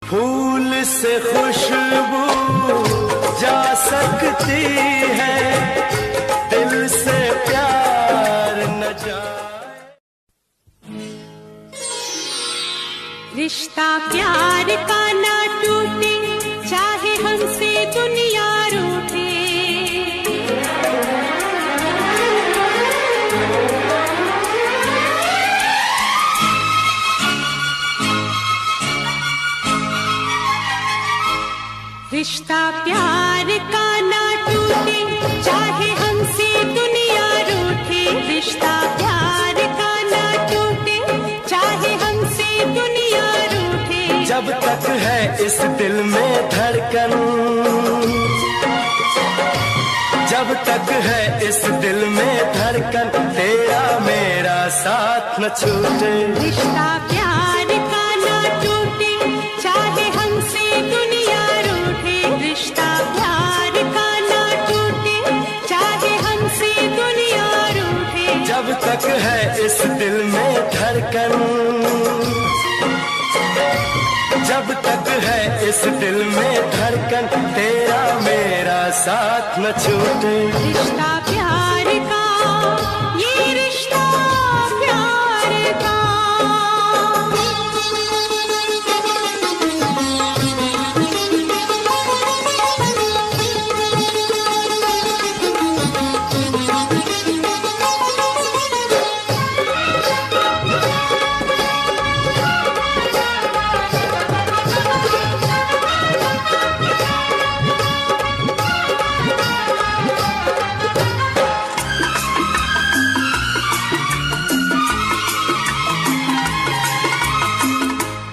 फूल से खुशबू जा सकती है, दिल से प्यार न जाए। रिश्ता प्यार का ना टूटे, चाहे हमसे दुनिया रूठे। रिश्ता प्यार का ना टूटे, चाहे हमसे दुनिया रूठे। रिश्ता प्यार का ना टूटे, चाहे हमसे दुनिया रूठे। जब तक है इस दिल में धड़कन, जब तक है इस दिल में धड़कन, तेरा मेरा साथ न छूटे। रिश्ता प्यार का ना टूटे, चाहे हमसे दुनिया रूठे। रिश्ता प्यार का ना टूटे, चाहे हमसे दुनिया रूठे। जब तक है इस दिल में धड़कन, जब तक है इस दिल में धड़कन, तेरा मेरा साथ न छूटे। रिश्ता प्यार का, ये रिश्ता प्यार का।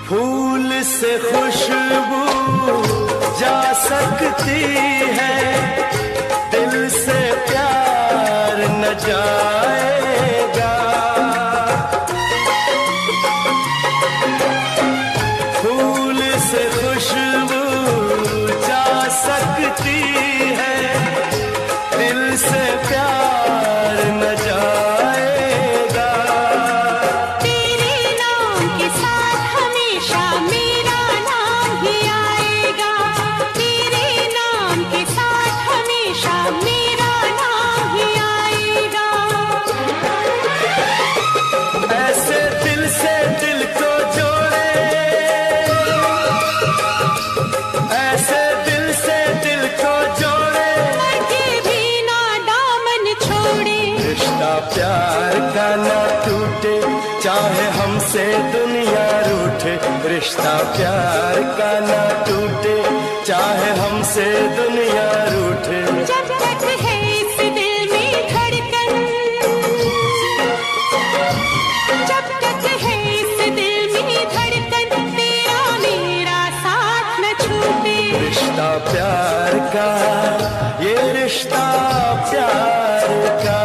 फूल से खुशबू जा सकती है, दिल से प्यार न जाएगा। फूल से खुशबू जा सकती है, दिल से प्यार न जाएगा। तेरे नाम के साथ हमेशा मेरा नाम ही आएगा। तेरे नाम के साथ हमेशा मेरा नाम ही आएगा। ऐसे दिल से दिल को जोड़े, ऐसे दिल से दिल को जोड़े, लगे भी ना दामन छोड़े। रिश्ता प्यार का ना टूटे, चाहे हमसे दुनिया रूठे। रिश्ता प्यार का ना टूटे, चाहे हमसे दुनिया रूठे। जब तक है इस दिल में धड़कन, जब तक है इस दिल में धड़कन, तेरा मेरा साथ न छूटे। रिश्ता प्यार का, ये रिश्ता प्यार का।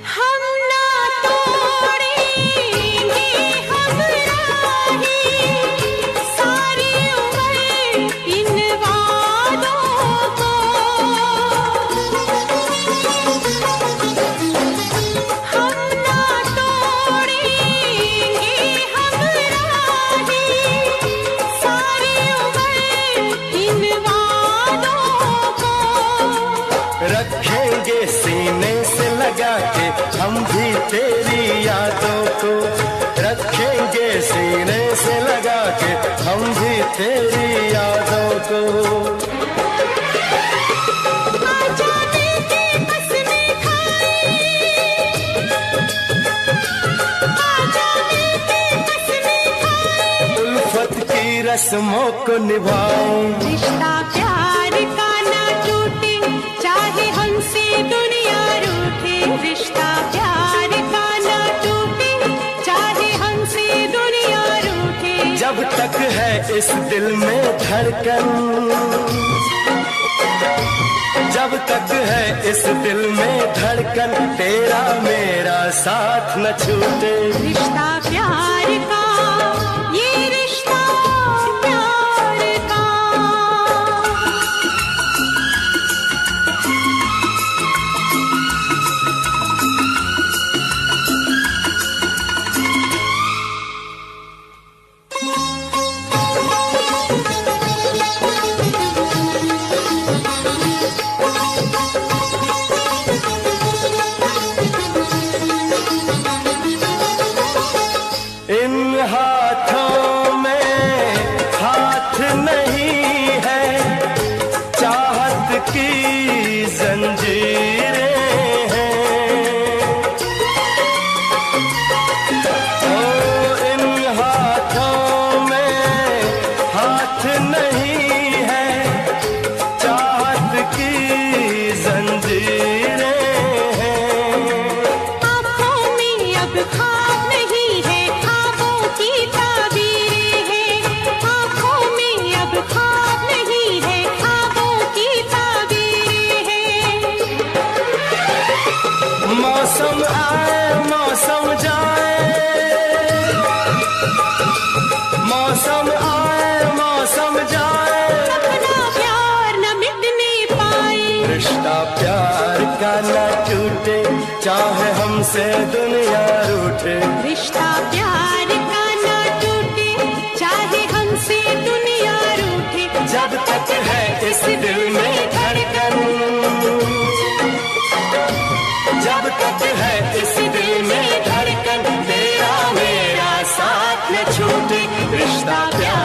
हम ना तोड़ेंगे हम राहें, सारी उम्र इन वादों को। हम ना तोड़ेंगे हम राहें, सारी उम्र इन वादों को। रखेंगे सीने से लगा के हम भी तेरी यादों को। रखेंगे सीने से लगा के हम भी तेरी यादों को। आजा मिलके कसमें खाएं, आजा मिलके कसमें खाएं। उल्फत की रस्मों को निभाएं। रिश्ता प्यार का ना टूटे, चाहे हमसे दुनिया रूठे। रिश्ता प्यार का ना टूटे, चाहे हमसे दुनिया रूठे। जब तक है इस दिल में धड़कन, जब तक है इस दिल में धड़कन, तेरा मेरा साथ न छूटे। रिश्ता प्यार का, ये रिश्ता प्यार का। इन हाथों में हाथ नहीं है, चाहत की जंजीरें हैं। ओ इन हाथों में हाथ नहीं है, चाहत की जंजीरें हैं। आँखों में अब ख्वाब नहीं है, ख्वाबों की ताबीरें हैं। आँखों में अब ख्वाब नहीं है, ख्वाबों की ताबीरें हैं। मौसम आए मौसम जाए, मौसम आए मौसम जाए, अपना प्यार न मिटने पाए। रिश्ता प्यार का न टूटे, चाहे हमसे दुनिया रूठे। रिश्ता प्यार का न टूटे, चाहे हमसे दुनिया रूठे। जब तक है इस दिल में धड़कन, जब तक है इस दिल में धड़कन, तेरा मेरा साथ न छूटे। रिश्ता प्यार